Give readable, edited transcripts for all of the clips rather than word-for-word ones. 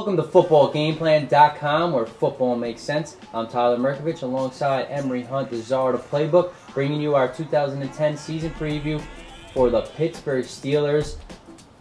Welcome to footballgameplan.com, where football makes sense. I'm Tyler Merkovich alongside Emery Hunt, the czar of the playbook, bringing you our 2010 season preview for the Pittsburgh Steelers.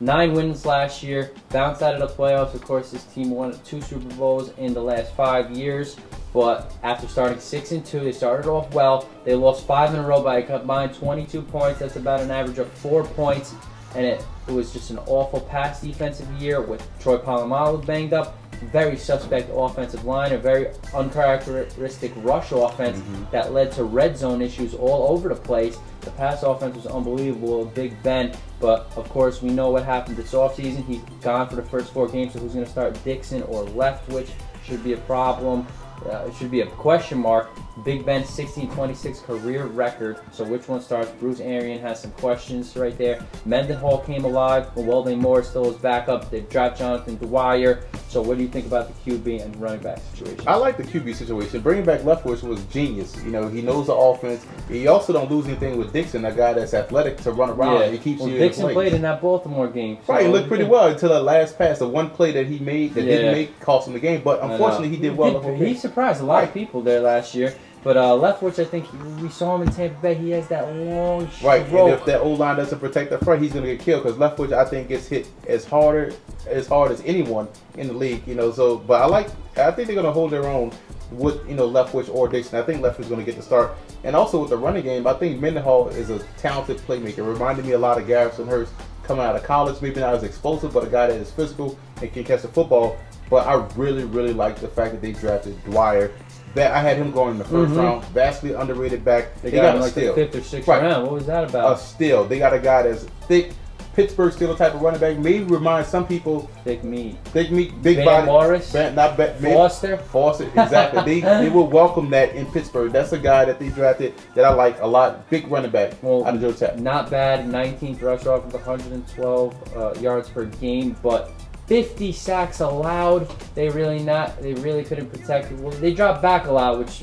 9 wins last year, bounced out of the playoffs. Of course, this team won 2 Super Bowls in the last 5 years. But after starting 6-2, they started off well. They lost 5 in a row by a combined 22 points. That's about an average of 4 points. And it was just an awful pass defensive year with Troy Polamalu banged up. Very suspect offensive line, a very uncharacteristic rush offense that led to red zone issues all over the place. The pass offense was unbelievable, Big Ben, but of course we know what happened this offseason. He's gone for the first 4 games, so who's going to start, Dixon or Leftwich? Should be a problem. It should be a question mark. Big Ben's 16-26 career record. So which one starts? Bruce Arian has some questions right there. Mendenhall came alive, but Weldon Moore still is back up. They've dropped Jonathan Dwyer. So what do you think about the QB and running back situation? I like the QB situation. Bringing back Leftwich was genius. You know, he knows the offense. You also don't lose anything with Dixon, a guy that's athletic to run around. Yeah. He keeps you Dixon in place. played in that Baltimore game. So right, he looked pretty well until that last pass. The one play that he made that didn't make cost him the game. But unfortunately, he did well the whole game. He surprised a lot of people there last year. But Leftwich, I think we saw him in Tampa Bay. He has that long stroke. Right, and if that O-line doesn't protect the front, he's going to get killed. Because Leftwich, I think, gets hit as hard as anyone in the league. You know, so but I think they're going to hold their own with Leftwich or Dixon. I think Leftwich is going to get the start. And also with the running game, I think Mendenhall is a talented playmaker. Reminded me a lot of Garrison Hurst coming out of college. Maybe not as explosive, but a guy that is physical and can catch the football. But I really, really like the fact that they drafted Dwyer. That I had him going in the first round. Vastly underrated back. They got him like the 5th or 6th round. What was that about? A steal. They got a guy that's thick, Pittsburgh Steelers type of running back. Maybe remind some people. Thick meat, big Van body. Morris, Foster, exactly. they will welcome that in Pittsburgh. That's a guy that they drafted that I like a lot. Big running back out of Georgia Tech. Not bad. 19th rusher off of 112 yards per game, but 50 sacks allowed. They really couldn't protect it. Well, they dropped back a lot, which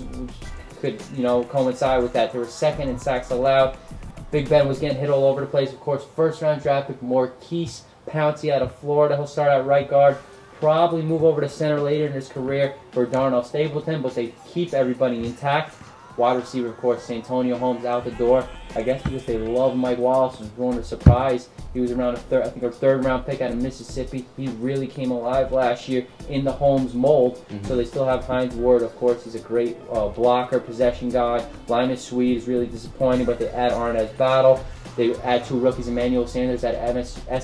could coincide with that. They were 2nd in sacks allowed. Big Ben was getting hit all over the place. Of course, 1st round draft pick Maurkice Pouncey out of Florida. He'll start at right guard. Probably move over to center later in his career for Darnell Stapleton, but they keep everybody intact. Wide receiver, of course, Santonio Holmes out the door. I guess because they love Mike Wallace. Was born a surprise. He was around a 3rd round pick out of Mississippi. He really came alive last year in the Holmes mold. So they still have Hines Ward, of course. He's a great blocker, possession guy. Linus Sweet is really disappointing, but they add Arnaz Battle. They add 2 rookies, Emmanuel Sanders at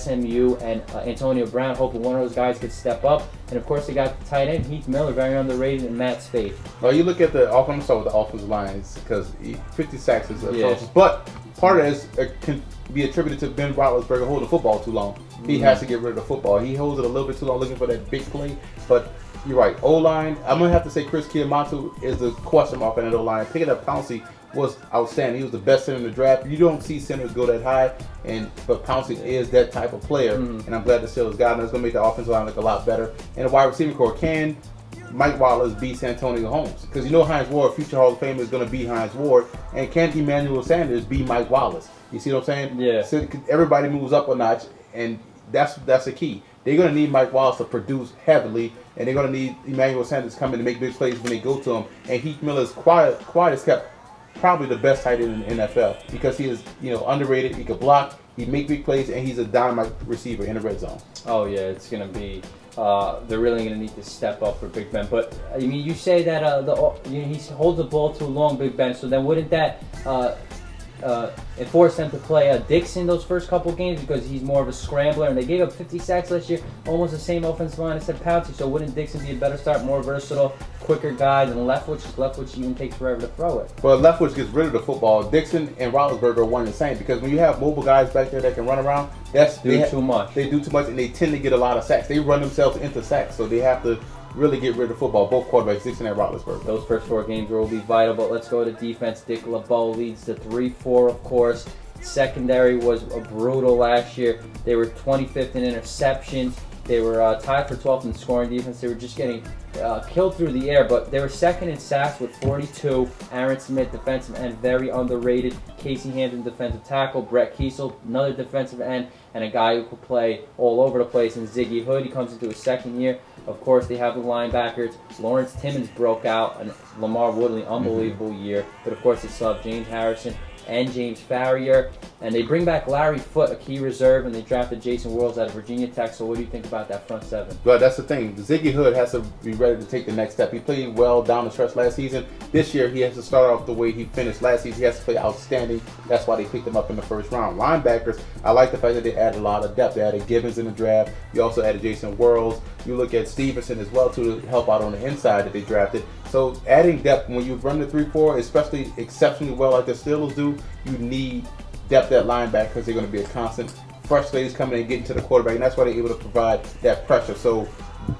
SMU and Antonio Brown, hoping one of those guys could step up. And of course, they got the tight end, Heath Miller, very underrated, and Matt Spade. Well, you look at the offense, start with the offensive lines because 50 sacks is atrocious. But part of it can be attributed to Ben Roethlisberger holding the football too long. He has to get rid of the football. He holds it a little bit too long, looking for that big play. But you're right, O-line. I'm gonna have to say Chris Kiamatu is the question mark on that O-line. Picking up Pouncey was outstanding. He was the best center in the draft. You don't see centers go that high, but Pouncey is that type of player, and I'm glad the Steelers got him. It's going to make the offensive line look a lot better. And the wide receiver core, can Mike Wallace beat Santonio Holmes? Because Hines Ward, future Hall of Famer, is going to be Hines Ward, and can Emmanuel Sanders be Mike Wallace? You see what I'm saying? Yeah. So everybody moves up a notch, and that's the key. They're going to need Mike Wallace to produce heavily, and they're going to need Emmanuel Sanders coming to make big plays when they go to him. And Heath Miller is quiet as kept. Probably the best tight end in the NFL because he is, underrated. He could block, he make big plays, and he's a dynamite receiver in the red zone. Oh yeah, it's gonna be. They're really gonna need to step up for Big Ben. But I mean, you say that he holds the ball too long, Big Ben. So then wouldn't that force them to play Dixon those first couple games because he's more of a scrambler, and they gave up 50 sacks last year, almost the same offensive line as Pouncey. So wouldn't Dixon be a better start, more versatile, quicker guy than Leftwich? Because Leftwich even takes forever to throw it. Well, Leftwich gets rid of the football. Dixon and Roethlisberger are one and the same because when you have mobile guys back there that can run around, they do too much, and they tend to get a lot of sacks. They run themselves into sacks, so they have to really get rid of the football. Both quarterbacks, Dixon and Roethlisberger. Those first 4 games will be vital, but let's go to defense. Dick LeBeau leads to 3-4, of course. Secondary was brutal last year. They were 25th in interceptions. They were tied for 12th in scoring defense. They were just getting killed through the air, but they were second in sacks with 42. Aaron Smith, defensive end, very underrated. Casey Hampton, defensive tackle. Brett Kiesel, another defensive end, and a guy who could play all over the place. And Ziggy Hood, he comes into his second year. Of course, they have the linebackers. Lawrence Timmons broke out, and Lamar Woodley, unbelievable year. But of course, they still have James Harrison and James Farrier, and they bring back Larry Foote, a key reserve, and they drafted Jason Worlds out of Virginia Tech. So what do you think about that front seven? Well, that's the thing. Ziggy Hood has to be ready to take the next step. He played well down the stretch last season. This year, he has to start off the way he finished last season. He has to play outstanding. That's why they picked him up in the first round. Linebackers, I like the fact that they added a lot of depth. They added Gibbons in the draft. You also added Jason Worlds. You look at Stevenson as well, too, to help out on the inside that they drafted. So adding depth, when you run the 3-4, especially exceptionally well like the Steelers do, you need depth at linebacker because they're going to be a constant. Fresh ladies coming in and getting to the quarterback, and that's why they're able to provide that pressure. So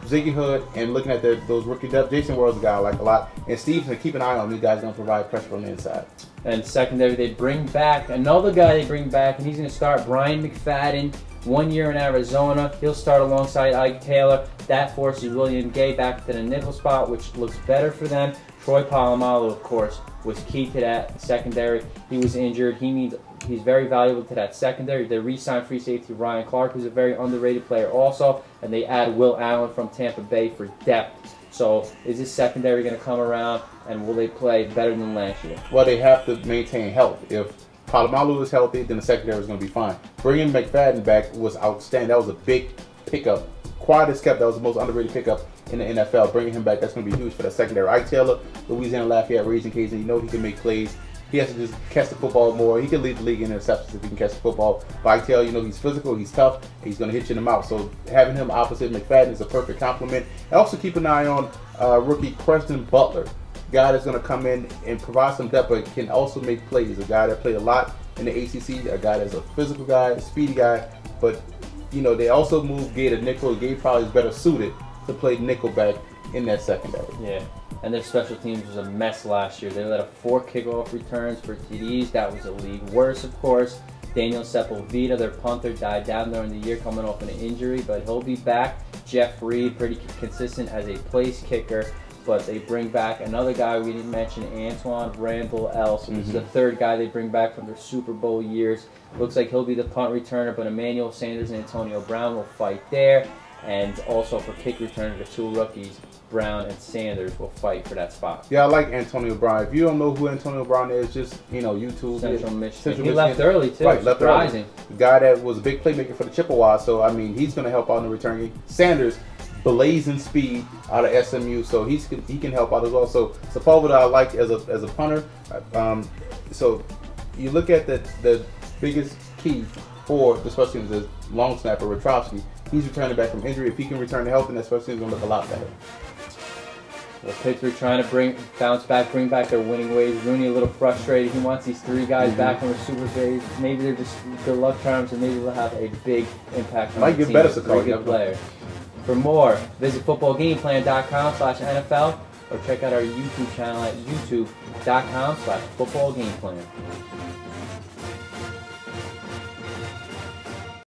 Ziggy Hood, and looking at those rookie depth, Jason Worlds is a guy I like a lot. And Stevenson, keep an eye on these guys going to provide pressure on the inside. And secondary, they bring back another guy and he's going to start, Brian McFadden. 1 year in Arizona. He'll start alongside Ike Taylor. That forces William Gay back to the nickel spot, which looks better for them. Troy Polamalu, of course, was key to that secondary. He was injured. He's very valuable to that secondary. They re-signed free safety Ryan Clark, who's a very underrated player also, and they add Will Allen from Tampa Bay for depth. So is this secondary going to come around, and will they play better than last year? Well, they have to maintain health. If Polamalu is healthy, then the secondary is going to be fine. Bringing McFadden back was outstanding. That was a big pickup. Quietest kept, that was the most underrated pickup in the NFL. Bringing him back, that's going to be huge for the secondary. Ike Taylor, Louisiana Lafayette, Raising Cajuns, you know he can make plays. He has to just catch the football more. He can lead the league in interceptions if he can catch the football. But Ike Taylor, you know, he's physical, he's tough, he's going to hit you in the mouth. So having him opposite McFadden is a perfect compliment. And also keep an eye on rookie Preston Butler. Guy that's going to come in and provide some depth, but can also make plays. A guy that played a lot in the ACC, a guy that's a physical guy, a speedy guy. But, you know, they also moved Gay to nickel. Gay probably is better suited to play nickel back in that secondary. Yeah, and their special teams was a mess last year. They let up 4 kickoff returns for TDs. That was a league worst, of course. Daniel Sepulveda, their punter, died down during the year coming off an injury, but he'll be back. Jeff Reed, pretty consistent as a place kicker. But they bring back another guy we didn't mention, Antoine Randall Ellis. This is the third guy they bring back from their Super Bowl years. Looks like he'll be the punt returner, but Emmanuel Sanders and Antonio Brown will fight there. And also for kick returner, the 2 rookies, Brown and Sanders, will fight for that spot. Yeah, I like Antonio Brown. If you don't know who Antonio Brown is, just, you know, YouTube. Central Michigan. He left early, too. Right, left surprising. Early. The guy that was a big playmaker for the Chippewas, so, I mean, he's going to help out in the return game. Sanders, blazing speed out of SMU, so he can help out as well. So Sepulveda I like as a punter. So you look at the biggest key for the special teams is long snapper Rotrovsky. He's returning back from injury. If he can return to health, then that special team is going to look a lot better. Well, Pittsburgh trying to bounce back, bring back their winning ways. Rooney a little frustrated. He wants these 3 guys back from the Super Phase. Maybe they're just good luck charms, and maybe they'll have a big impact on the team. Better to call good players. For more, visit footballgameplan.com/NFL or check out our YouTube channel at youtube.com/footballgameplan.